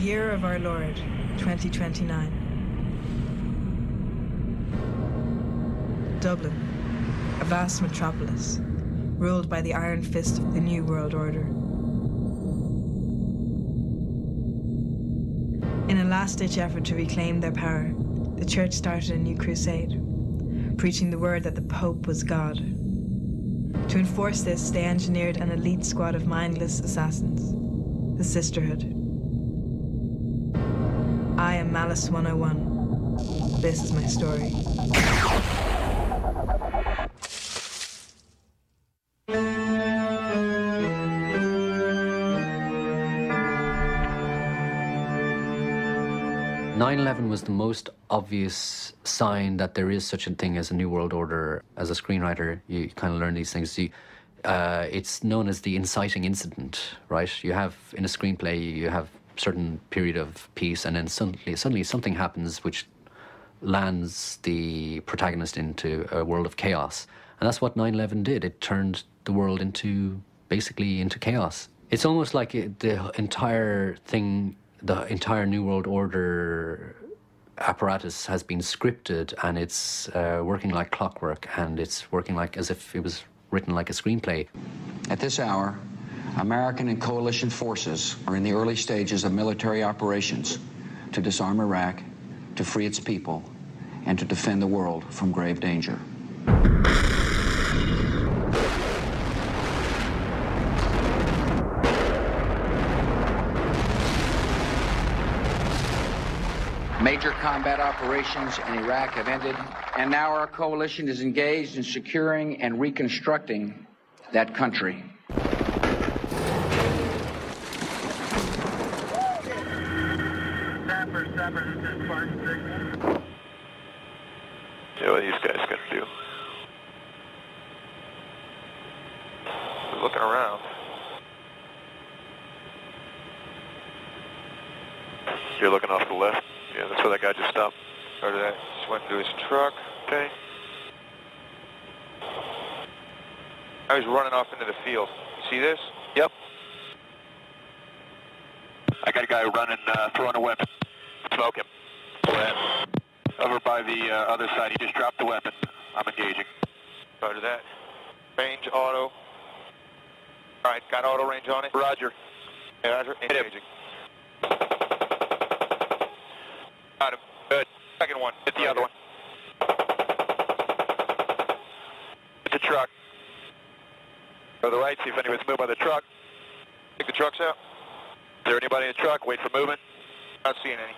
year of our Lord, 2029. Dublin, a vast metropolis, ruled by the iron fist of the New World Order. In a last-ditch effort to reclaim their power, the Church started a new crusade, preaching the word that the Pope was God. To enforce this, they engineered an elite squad of mindless assassins, the Sisterhood. I am Malice 101. This is my story. 9/11 was the most obvious sign that there is such a thing as a New World Order. As a screenwriter, you kind of learn these things. It's known as the inciting incident, right? You have, in a screenplay, you have a certain period of peace, and then suddenly something happens which lands the protagonist into a world of chaos. And that's what 9/11 did. It turned the world basically into chaos. It's almost like the entire thing, the entire New World Order apparatus has been scripted, and it's working like clockwork, and it's working like as if it was written like a screenplay. At this hour, American and coalition forces are in the early stages of military operations to disarm Iraq, to free its people, and to defend the world from grave danger. Major combat operations in Iraq have ended, and now our coalition is engaged in securing and reconstructing that country. See what these guys gonna do. They're looking around. You're looking off the left. Yeah, that's where that guy just stopped. Started that. Just went into his truck. Okay. Now he's running off into the field. You see this? Yep. I got a guy running, throwing a weapon. Smoke him. Go ahead. Over by the other side. He just dropped the weapon. I'm engaging. Started that. Range auto. All right, got auto range on it. Roger. Yeah, Roger. Engaging. Got him. Good. Second one. Hit the other one. Hit the truck. Go to the right, see if anybody's moved by the truck. Take the trucks out. Is there anybody in the truck? Wait for movement. Not seeing any.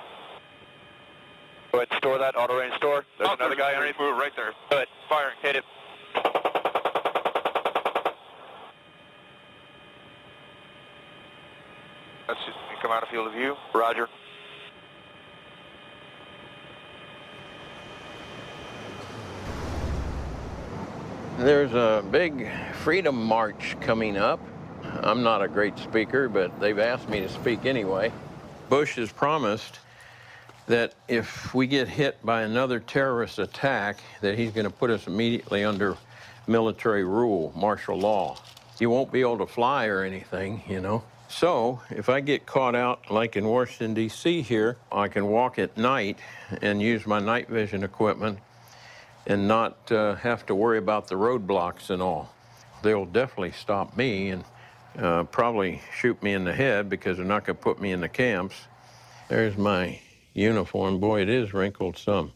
Go ahead and store that. Auto range store. There's another guy underneath. Move right there. Good. Firing. Hit it. That's it. You come out of field of view. Roger. There's a big freedom march coming up. I'm not a great speaker, but they've asked me to speak anyway. Bush has promised that if we get hit by another terrorist attack, that he's going to put us immediately under military rule, martial law. You won't be able to fly or anything, you know. So if I get caught out, like in Washington, D.C. here, I can walk at night and use my night vision equipment and not have to worry about the roadblocks and all. They'll definitely stop me and probably shoot me in the head because they're not going to put me in the camps. There's my uniform. Boy, it is wrinkled some.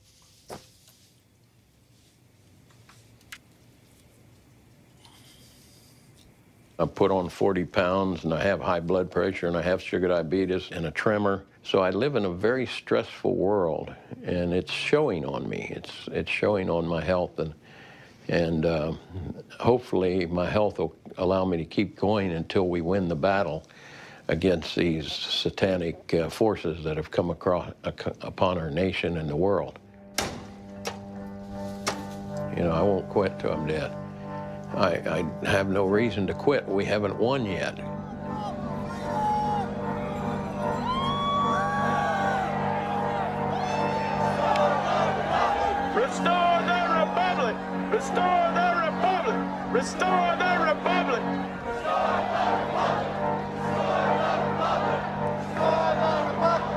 I put on 40 pounds, and I have high blood pressure, and I have sugar diabetes and a tremor. So I live in a very stressful world, and it's showing on me. It's showing on my health, and hopefully my health will allow me to keep going until we win the battle against these satanic forces that have come upon our nation and the world. You know, I won't quit till I'm dead. I have no reason to quit. We haven't won yet. Restore the Republic! Restore the Republic! Restore the Republic! Restore the Republic! Restore the Republic! Restore the Republic!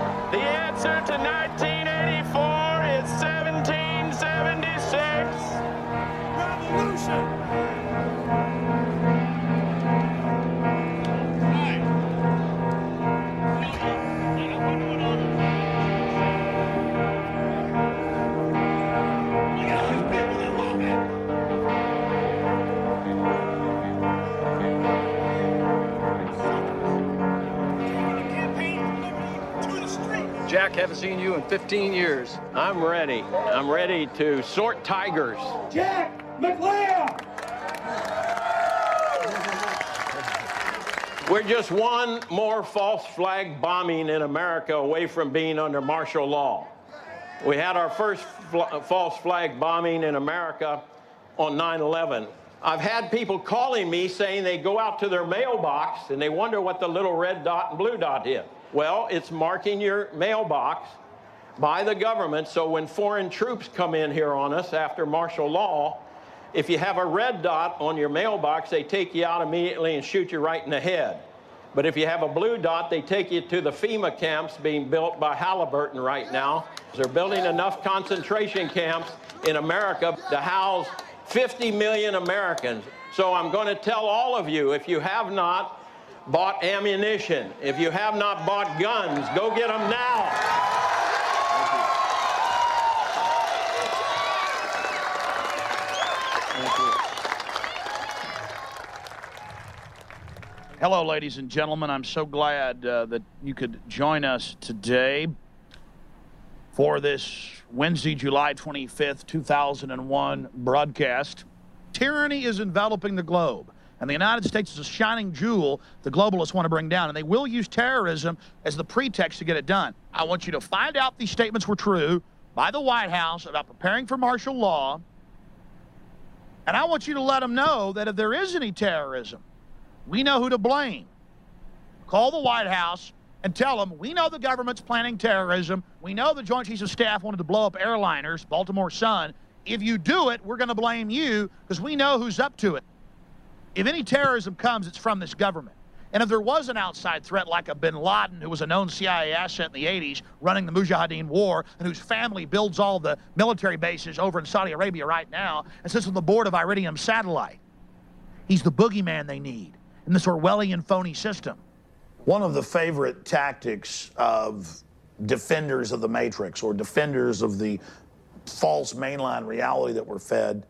Jack, haven't seen you in 15 years. I'm ready. I'm ready to sort tigers. Jack McLeod! We're just one more false flag bombing in America away from being under martial law. We had our first false flag bombing in America on 9/11. I've had people calling me saying they go out to their mailbox and they wonder what the little red dot and blue dot is. Well, it's marking your mailbox by the government, so when foreign troops come in here on us after martial law, if you have a red dot on your mailbox, they take you out immediately and shoot you right in the head. But if you have a blue dot, they take you to the FEMA camps being built by Halliburton right now. They're building enough concentration camps in America to house 50 million Americans. So I'm going to tell all of you, if you have not bought ammunition, if you have not bought guns, go get them now. Hello, ladies and gentlemen. I'm so glad that you could join us today for this Wednesday, July 25th, 2001 broadcast. Tyranny is enveloping the globe, and the United States is a shining jewel the globalists want to bring down, and they will use terrorism as the pretext to get it done. I want you to find out these statements were true by the White House about preparing for martial law, and I want you to let them know that if there is any terrorism, we know who to blame. Call the White House and tell them, we know the government's planning terrorism. We know the Joint Chiefs of Staff wanted to blow up airliners, Baltimore Sun. If you do it, we're going to blame you because we know who's up to it. If any terrorism comes, it's from this government. And if there was an outside threat like a bin Laden, who was a known CIA asset in the 80s, running the Mujahideen war, and whose family builds all the military bases over in Saudi Arabia right now, and sits on the board of Iridium Satellite, he's the boogeyman they need in this Orwellian phony system. One of the favorite tactics of defenders of the Matrix or defenders of the false mainline reality that we're fed,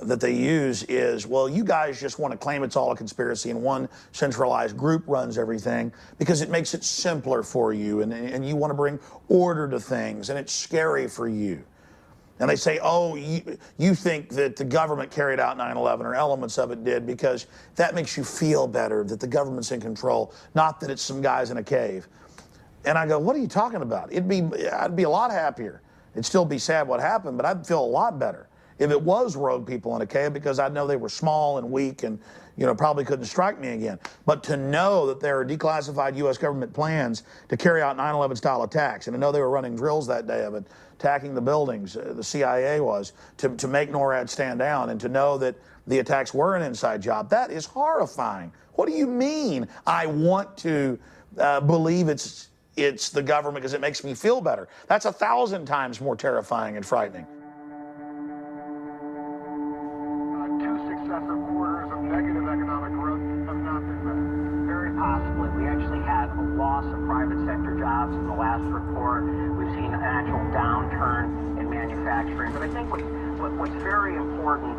that they use is, well, you guys just want to claim it's all a conspiracy and one centralized group runs everything because it makes it simpler for you and you want to bring order to things and it's scary for you. And they say, oh, you think that the government carried out 9/11 or elements of it did because that makes you feel better, that the government's in control, not that it's some guys in a cave. And I go, what are you talking about? I'd be a lot happier. It'd still be sad what happened, but I'd feel a lot better if it was rogue people in a cave because I'd know they were small and weak and, you know, probably couldn't strike me again. But to know that there are declassified U.S. government plans to carry out 9/11 style attacks, and to know they were running drills that day of it, attacking the buildings, the CIA was, to make NORAD stand down, and to know that the attacks were an inside job, that is horrifying. What do you mean I want to believe it's the government because it makes me feel better? That's 1,000 times more terrifying and frightening. 2 successive quarters of negative economic growth have not been met. Very possibly. We actually had a loss of private sector jobs in the last report. We've seen an actual downturn in manufacturing. But I think what's very important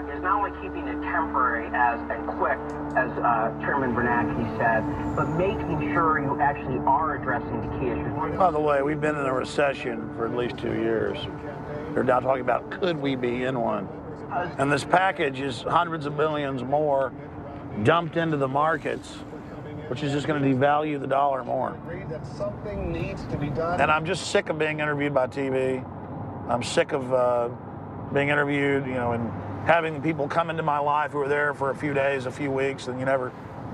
is not only keeping it temporary and quick, as Chairman Bernanke said, but making sure you actually are addressing the key issues. By the way, we've been in a recession for at least 2 years. They're now talking about, could we be in one? And this package is hundreds of billions more dumped into the markets, which is just going to devalue the dollar more. That something needs to be done. And I'm just sick of being interviewed by TV. I'm sick of being interviewed, you know, and having people come into my life who are there for a few days, a few weeks, and you never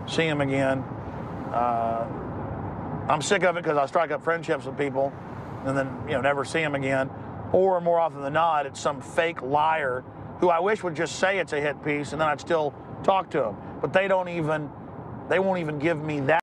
see them again. I'm sick of it because I strike up friendships with people and then, you know, never see them again. Or more often than not, it's some fake liar who I wish would just say it's a hit piece and then I'd still talk to them. But they won't even give me that.